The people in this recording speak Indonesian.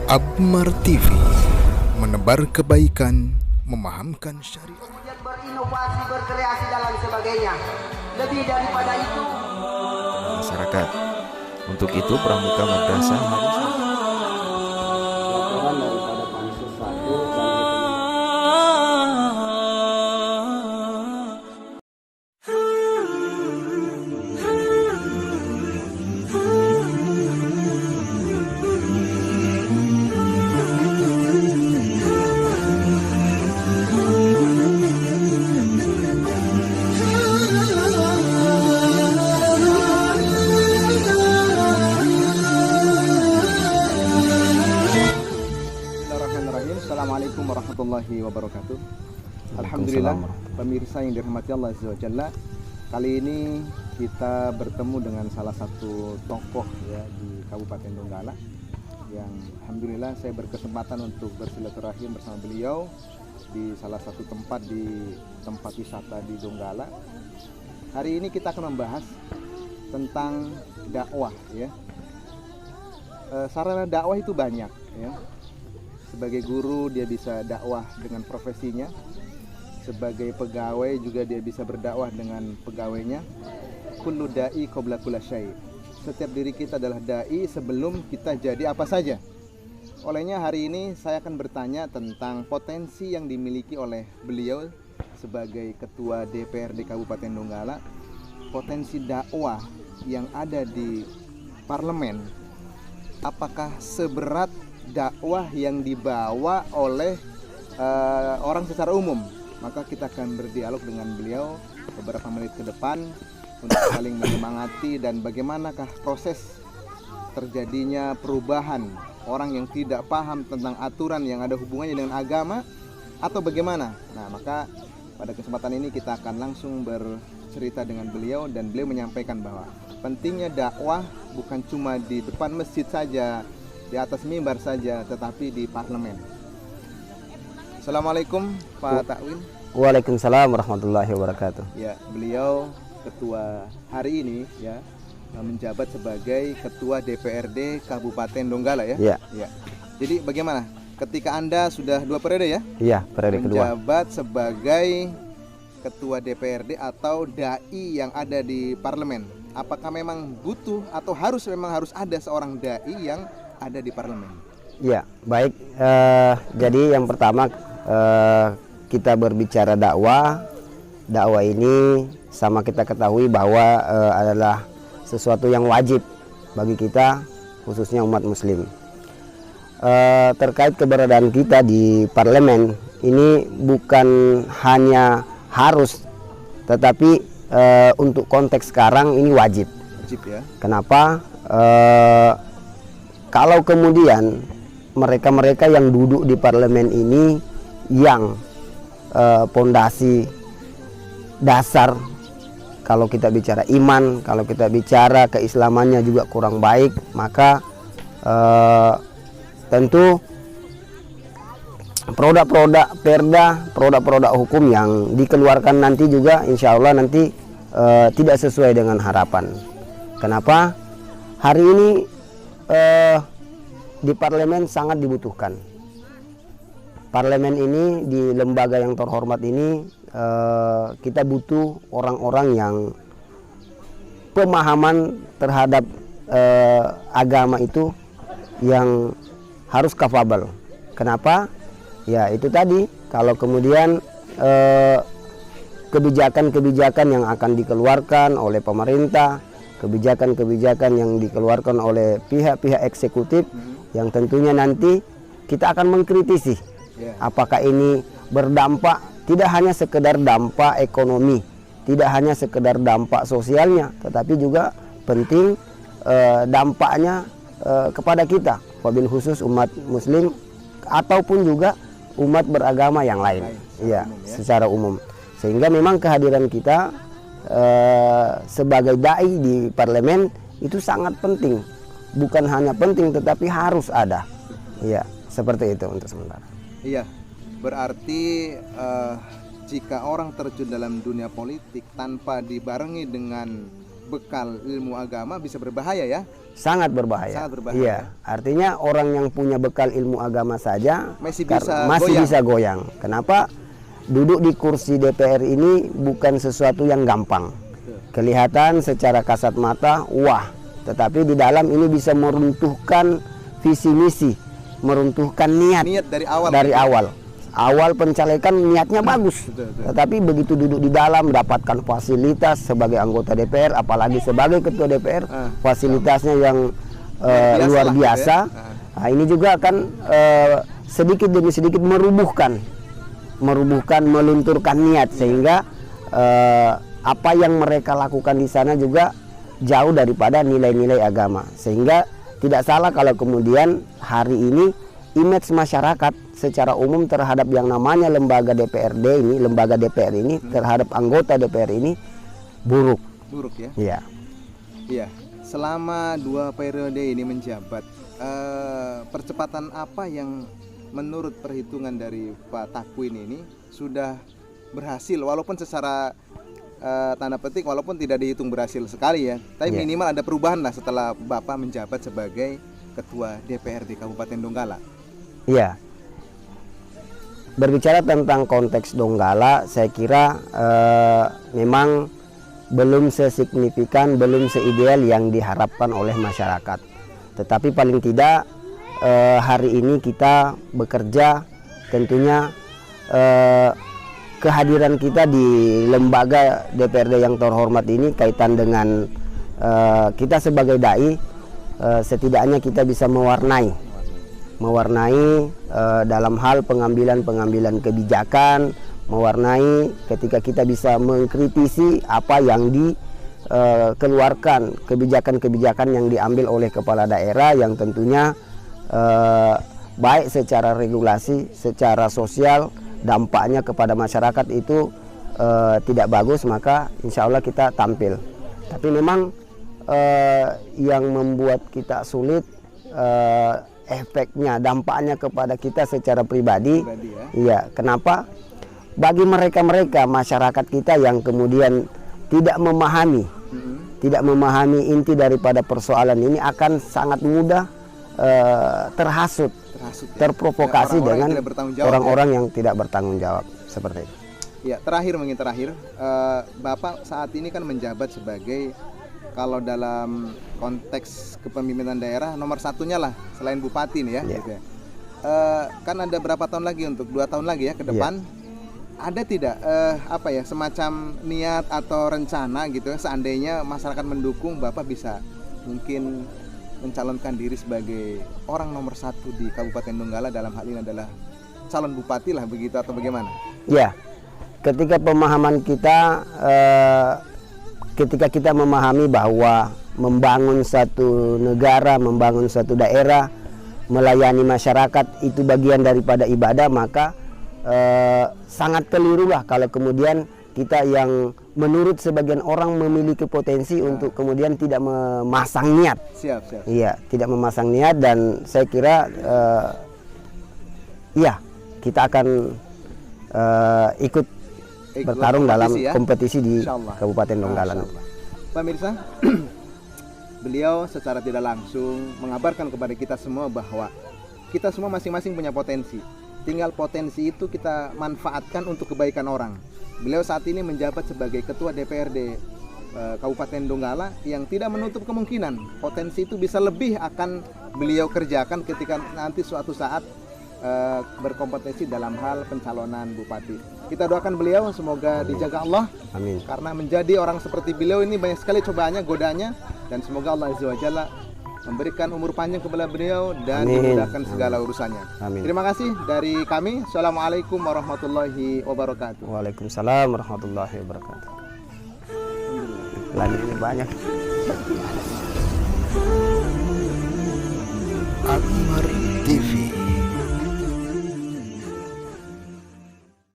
Abmar TV, menebar kebaikan, memahamkan syariat. Kemudian berinovasi, berkreasi dan lain sebagainya. Lebih daripada itu, masyarakat. Untuk itu pramuka madrasah harus laporan daripada pansus 1 Assalamualaikum warahmatullahi wabarakatuh. Alhamdulillah, pemirsa yang dirahmati Allah Azza wa Jalla. Kali ini kita bertemu dengan salah satu tokoh ya di Kabupaten Donggala yang alhamdulillah saya berkesempatan untuk bersilaturahim bersama beliau di salah satu tempat wisata di Donggala. Hari ini kita akan membahas tentang dakwah ya. Sarana dakwah itu banyak ya. Sebagai guru dia bisa dakwah dengan profesinya, sebagai pegawai juga dia bisa berdakwah dengan pegawainya. Kullu da'i qabla kulli syai'. Setiap diri kita adalah dai sebelum kita jadi apa saja. Olehnya hari ini saya akan bertanya tentang potensi yang dimiliki oleh beliau sebagai ketua DPRD Kabupaten Donggala, potensi dakwah yang ada di parlemen. Apakah seberat dakwah yang dibawa oleh orang secara umum? Maka kita akan berdialog dengan beliau beberapa menit ke depan untuk saling menyemangati dan bagaimanakah proses terjadinya perubahan orang yang tidak paham tentang aturan yang ada hubungannya dengan agama atau bagaimana. Nah, maka pada kesempatan ini kita akan langsung bercerita dengan beliau dan beliau menyampaikan bahwa pentingnya dakwah bukan cuma di depan masjid saja, di atas mimbar saja, tetapi di parlemen. Assalamualaikum Pak Takwin. Waalaikumsalam warahmatullahi wabarakatuh. Ya, beliau ketua hari ini ya menjabat sebagai ketua DPRD Kabupaten Donggala ya. Iya. Ya. Jadi bagaimana ketika Anda sudah 2 periode ya? Iya, periode kedua. Menjabat sebagai ketua DPRD atau dai yang ada di parlemen. Apakah memang butuh atau memang harus ada seorang dai yang ada di parlemen? Ya, baik. Jadi yang pertama kita berbicara dakwah. Dakwah ini sama kita ketahui bahwa adalah sesuatu yang wajib bagi kita, khususnya umat Muslim. Terkait keberadaan kita di parlemen ini bukan hanya harus, tetapi untuk konteks sekarang ini wajib. Wajib ya. Kenapa? Kalau kemudian mereka-mereka yang duduk di parlemen ini yang pondasi dasar, kalau kita bicara iman, kalau kita bicara keislamannya juga kurang baik, maka tentu produk-produk perda, produk-produk hukum yang dikeluarkan nanti juga insya Allah nanti tidak sesuai dengan harapan. Kenapa? Hari ini di parlemen sangat dibutuhkan. Parlemen ini, di lembaga yang terhormat ini, kita butuh orang-orang yang pemahaman terhadap agama itu yang harus capable. Kenapa? Ya itu tadi, kalau kemudian kebijakan-kebijakan yang akan dikeluarkan oleh pemerintah, kebijakan-kebijakan yang dikeluarkan oleh pihak-pihak eksekutif, yang tentunya nanti kita akan mengkritisi apakah ini berdampak, tidak hanya sekedar dampak ekonomi, tidak hanya sekedar dampak sosialnya, tetapi juga penting dampaknya kepada kita, wabil khusus umat Muslim ataupun juga umat beragama yang lain, secara umum. Sehingga memang kehadiran kita sebagai dai di parlemen itu sangat penting. Bukan hanya penting tetapi harus ada. Iya, seperti itu untuk sementara. Iya, berarti jika orang terjun dalam dunia politik tanpa dibarengi dengan bekal ilmu agama bisa berbahaya ya. Sangat berbahaya. Sangat berbahaya. Iya, artinya orang yang punya bekal ilmu agama saja Masih masih bisa goyang. Kenapa? Duduk di kursi DPR ini bukan sesuatu yang gampang. Kelihatan secara kasat mata, wah, tetapi di dalam ini bisa meruntuhkan visi misi, meruntuhkan niat dari awal. Dari awal pencalekan niatnya bagus, tetapi begitu duduk di dalam dapatkan fasilitas sebagai anggota DPR, apalagi sebagai ketua DPR, fasilitasnya yang luar biasa. Nah, ini juga akan sedikit demi sedikit merumbuhkan, melunturkan niat, sehingga apa yang mereka lakukan di sana juga jauh daripada nilai-nilai agama. Sehingga tidak salah kalau kemudian hari ini image masyarakat secara umum terhadap yang namanya lembaga DPRD ini, lembaga DPR ini, terhadap anggota DPR ini buruk. Buruk ya? Iya. Iya. Selama 2 periode ini menjabat, percepatan apa yang menurut perhitungan dari Pak Takwin ini sudah berhasil, walaupun secara tanda petik walaupun tidak dihitung berhasil sekali ya, tapi minimal ada perubahan lah setelah Bapak menjabat sebagai Ketua DPRD Kabupaten Donggala. Iya. Berbicara tentang konteks Donggala, saya kira memang belum sesignifikan, belum seideal yang diharapkan oleh masyarakat. Tetapi paling tidak hari ini kita bekerja, tentunya kehadiran kita di lembaga DPRD yang terhormat ini kaitan dengan kita sebagai dai, setidaknya kita bisa mewarnai dalam hal pengambilan kebijakan, mewarnai ketika kita bisa mengkritisi apa yang dikeluarkan, kebijakan-kebijakan yang diambil oleh kepala daerah yang tentunya baik secara regulasi, secara sosial, dampaknya kepada masyarakat itu tidak bagus, maka insya Allah kita tampil. Tapi memang yang membuat kita sulit, efeknya, dampaknya kepada kita secara pribadi. Iya, kenapa? Bagi mereka masyarakat kita yang kemudian tidak memahami inti daripada persoalan ini, akan sangat mudah terhasut, terprovokasi dengan orang-orang yang tidak bertanggung jawab seperti itu. Ya, terakhir, Bapak saat ini kan menjabat sebagai, kalau dalam konteks kepemimpinan daerah, nomor satunya lah selain bupati nih ya. Gitu ya. Kan ada berapa tahun lagi, untuk 2 tahun lagi ya ke depan. Ada tidak semacam niat atau rencana gitu, seandainya masyarakat mendukung, Bapak bisa mungkin mencalonkan diri sebagai orang nomor 1 di Kabupaten Donggala, dalam hal ini adalah calon bupati lah begitu, atau bagaimana? Ya, ketika pemahaman kita, ketika kita memahami bahwa membangun satu negara, membangun satu daerah, melayani masyarakat itu bagian daripada ibadah, maka sangat kelirulah kalau kemudian kita yang menurut sebagian orang memiliki potensi untuk kemudian tidak memasang niat. Siap. Iya, tidak memasang niat, dan saya kira kita akan ikut bertarung dalam kompetisi di Kabupaten Donggala. Pemirsa, beliau secara tidak langsung mengabarkan kepada kita semua bahwa kita semua masing-masing punya potensi. Tinggal potensi itu kita manfaatkan untuk kebaikan orang. Beliau saat ini menjabat sebagai Ketua DPRD Kabupaten Donggala, yang tidak menutup kemungkinan potensi itu bisa lebih akan beliau kerjakan ketika nanti suatu saat berkompetensi dalam hal pencalonan bupati. Kita doakan beliau semoga dijaga Allah. Amin. Karena menjadi orang seperti beliau ini banyak sekali cobaannya, godanya, dan semoga Allah Azza wa Jalla memberikan umur panjang kepada beliau dan dimudahkan segala urusannya. Amin. Terima kasih dari kami. Assalamualaikum warahmatullahi wabarakatuh. Waalaikumsalam warahmatullahi wabarakatuh. Lagi ini banyak. Akmar TV.